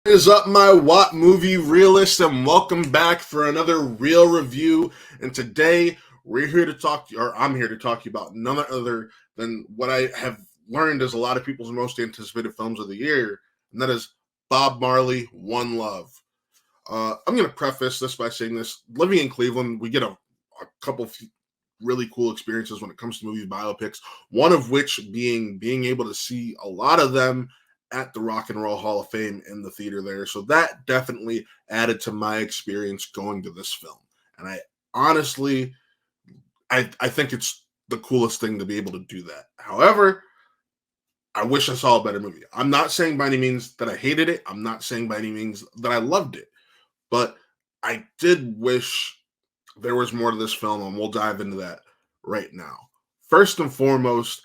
Is up, my Watt movie realists, and welcome back for another real review. And today we're here to talk, or I'm here to talk to you about none other than what I have learned is a lot of people's most anticipated films of the year, and that is Bob Marley, One Love. I'm going to preface this by saying this: living in Cleveland, we get a couple of really cool experiences when it comes to movie biopics. One of which being able to see a lot of them at the Rock and Roll Hall of Fame in the theater there. So that definitely added to my experience going to this film. And I honestly, I think it's the coolest thing to be able to do that. However, I wish I saw a better movie. I'm not saying by any means that I hated it. I'm not saying by any means that I loved it. But I did wish there was more to this film, and we'll dive into that right now. First and foremost,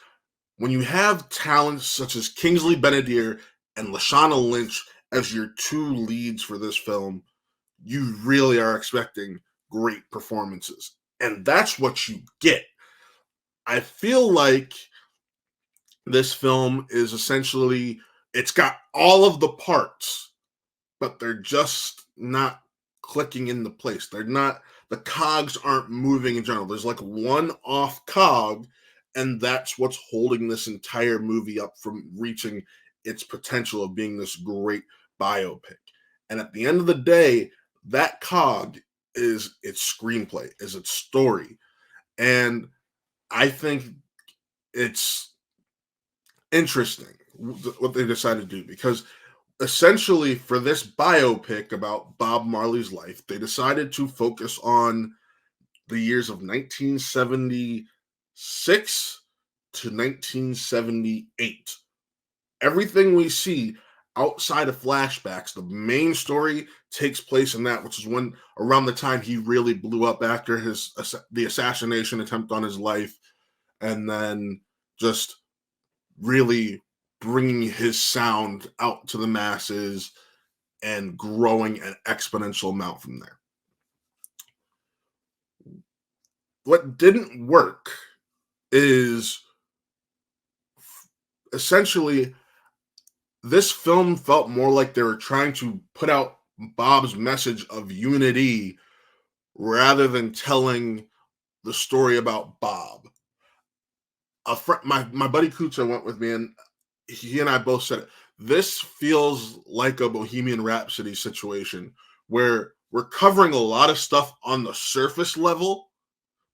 when you have talents such as Kingsley Ben-Adir and Lashana Lynch as your two leads for this film, you really are expecting great performances. And that's what you get. I feel like this film is essentially, it's got all of the parts, but they're just not clicking into place. They're not, the cogs aren't moving in general. There's like one off cog, and that's what's holding this entire movie up from reaching its potential of being this great biopic. And at the end of the day, that cog is its screenplay, is its story. And I think it's interesting what they decided to do, because essentially for this biopic about Bob Marley's life, they decided to focus on the years of 1976 to 1978. Everything we see outside of flashbacks, the main story takes place in that, which is when around the time he really blew up after the assassination attempt on his life, and then just really bringing his sound out to the masses and growing an exponential amount from there. What didn't work is essentially this film felt more like they were trying to put out Bob's message of unity rather than telling the story about Bob. My buddy Kucha went with me, and he and I both said it. This feels like a Bohemian Rhapsody situation where we're covering a lot of stuff on the surface level,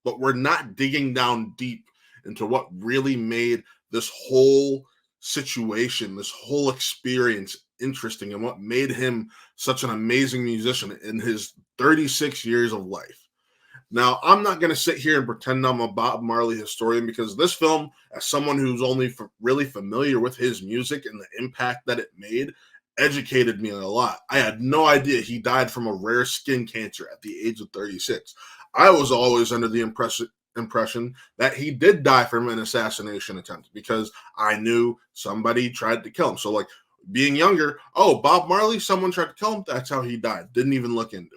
but we're not digging down deep into what really made this whole situation, this whole experience interesting, and what made him such an amazing musician in his 36 years of life. Now, I'm not going to sit here and pretend I'm a Bob Marley historian, because this film, as someone who's only really familiar with his music and the impact that it made, educated me a lot. I had no idea he died from a rare skin cancer at the age of 36. I was always under the impression that he did die from an assassination attempt, because I knew somebody tried to kill him. So, like, being younger, oh, Bob Marley, someone tried to kill him, that's how he died. Didn't even look into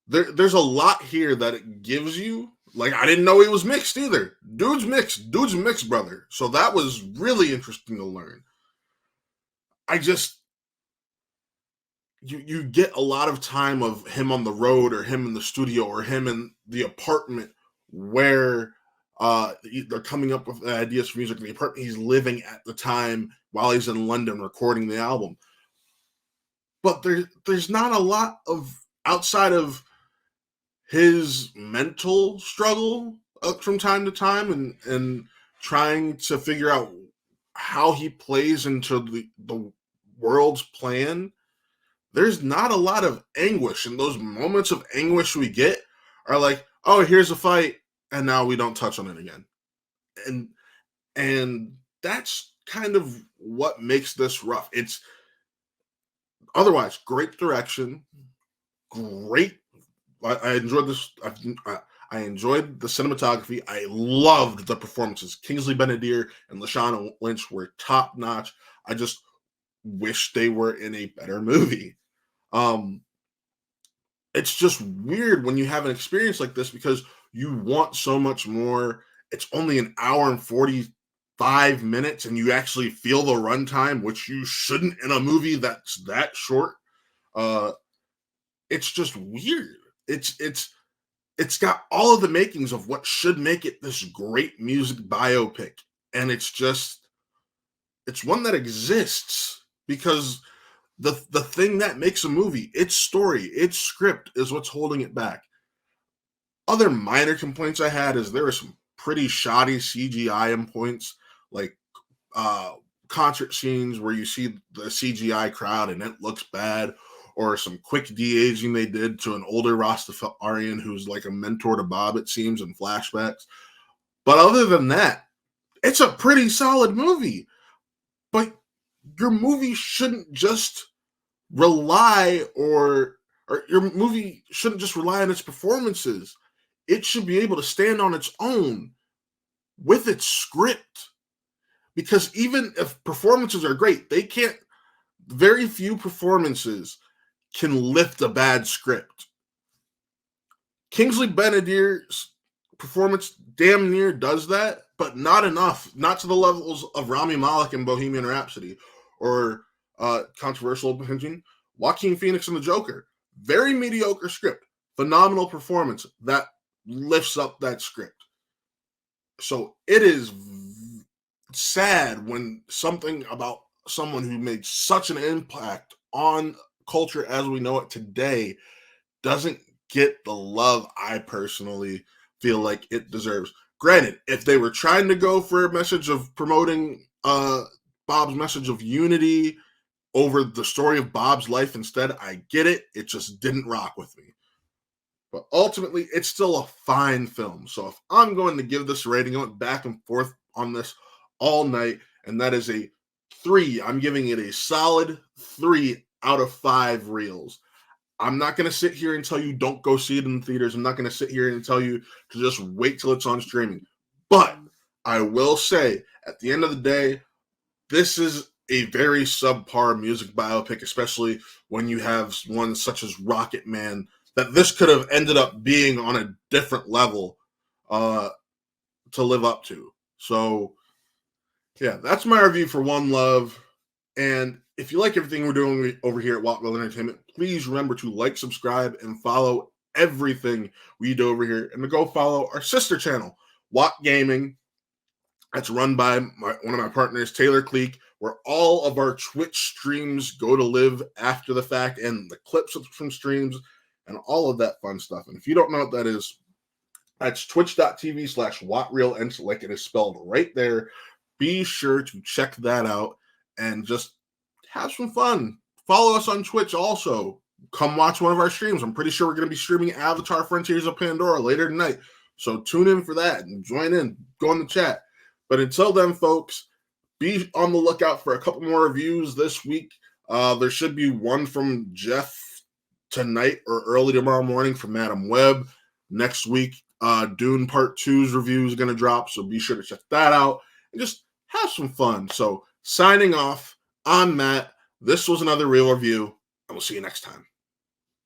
it. There's a lot here that it gives you. Like, I didn't know he was mixed either. Dude's a mixed brother. So that was really interesting to learn. You get a lot of time of him on the road, or him in the studio, or him in the apartment where they're coming up with ideas for music in the apartment he's living at the time while he's in London recording the album. But there's not a lot of, outside of his mental struggle from time to time, and trying to figure out how he plays into the world's plan. There's not a lot of anguish, and those moments of anguish we get are like, oh, here's a fight, and now we don't touch on it again. And that's kind of what makes this rough. It's otherwise great direction, great. I enjoyed this. I enjoyed the cinematography. I loved the performances. Kingsley Ben-Adir and Lashana Lynch were top notch. I just wish they were in a better movie. It's just weird when you have an experience like this, because you want so much more. It's only an hour and 5 minutes and you actually feel the runtime, which you shouldn't in a movie that's that short. It's just weird. It's got all of the makings of what should make it this great music biopic, and it's one that exists because the thing that makes a movie, its story, its script, is what's holding it back. Other minor complaints I had is there were some pretty shoddy CGI in points, like concert scenes where you see the CGI crowd and it looks bad, or some quick de-aging they did to an older Rastafarian who's like a mentor to Bob, it seems, in flashbacks. But other than that, it's a pretty solid movie. But your movie shouldn't just rely or your movie shouldn't just rely on its performances. It should be able to stand on its own with its script. Because even if performances are great, they can't, very few performances can lift a bad script. Kingsley Ben-Adir's performance damn near does that, but not enough. Not to the levels of Rami Malek in Bohemian Rhapsody, or controversial opinion, Joaquin Phoenix in The Joker. Very mediocre script, phenomenal performance that lifts up that script. So it is sad when something about someone who made such an impact on culture as we know it today doesn't get the love I personally feel like it deserves. Granted, if they were trying to go for a message of promoting Bob's message of unity over the story of Bob's life instead, I get it. It just didn't rock with me. But ultimately, it's still a fine film. So if I'm going to give this a rating, I went back and forth on this all night, and that is a 3. I'm giving it a solid 3 out of 5 reels. I'm not going to sit here and tell you don't go see it in the theaters. I'm not going to sit here and tell you to just wait till it's on streaming. But I will say, at the end of the day, this is a very subpar music biopic, especially when you have one such as Rocket Man, that this could have ended up being on a different level to live up to. So, yeah, that's my review for One Love. And if you like everything we're doing over here at Wattwell Entertainment, please remember to like, subscribe, and follow everything we do over here. And to go follow our sister channel, Watt Gaming. That's run by one of my partners, Taylor Cleek, where all of our Twitch streams go to live after the fact, and the clips from streams and all of that fun stuff. And if you don't know what that is, that's twitch.tv/WattRealEnt, like it is spelled right there. Be sure to check that out and just have some fun. Follow us on Twitch also. Come watch one of our streams. I'm pretty sure we're going to be streaming Avatar Frontiers of Pandora later tonight. So tune in for that and join in. Go in the chat. But until then, folks, be on the lookout for a couple more reviews this week. There should be one from Jeff tonight or early tomorrow morning from Madam Web. Next week, Dune Part 2's review is going to drop, so be sure to check that out and just have some fun. So signing off, I'm Matt. This was another Real Review, and we'll see you next time.